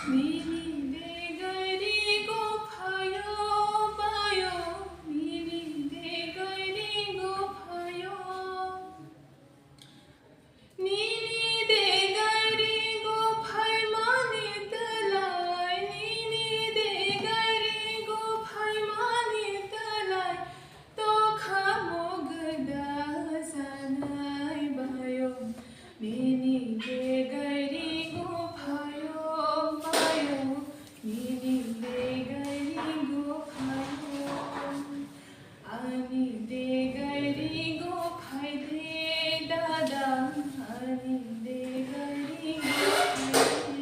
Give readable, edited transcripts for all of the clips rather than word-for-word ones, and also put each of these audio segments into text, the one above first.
니니 대가리고 파요 봐요 니니 대가리고 파요 니니 대가리고 팔만이 달라이 니니 대가리고 팔만이 달라이 또 감옥을 사나이 봐요 니니 대가리고 파요 봐요 니니 대가리고 파요 아니 대가리고 팔대 다다 아니 대가리고 팔대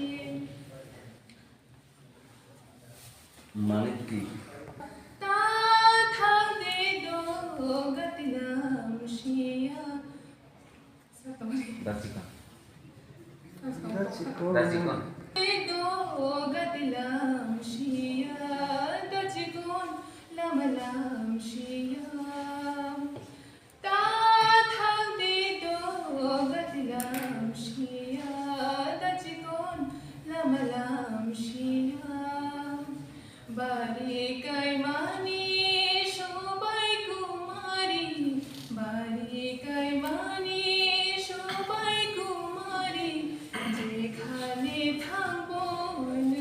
মানে কি 따뜻해도 같은 시야 দাচিকা 다치고 দাচিকা 도 같은 시야 다치곤 라말람 시야 따뜻해도 같은 시야 다치곤 라말람 시야 বারিকাই মানি সবাই কুমারী বারিকাই মানি সবাই কুমারী যেখানে থাকবো নং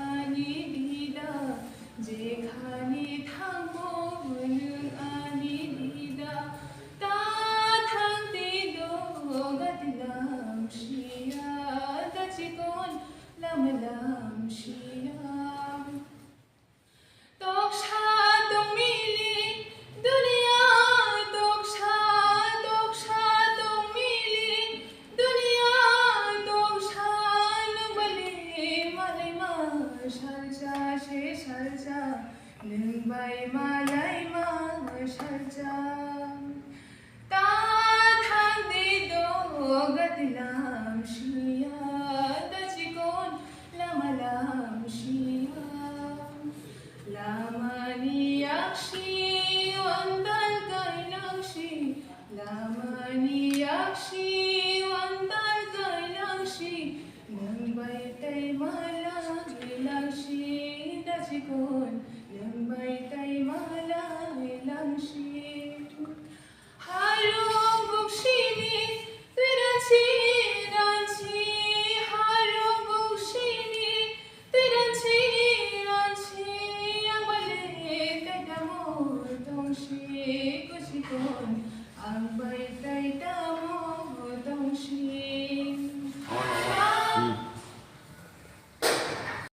আনি দিদা যেখানে থাকবো নং আনি দিদা তা থাকতে দোগাতলাম শিয়া দাচিকন লামলাম শিয়া Toksha mili dunia toksha mili dunia toksha nubali malai ma shalja she shalja nung bai malai ma shalja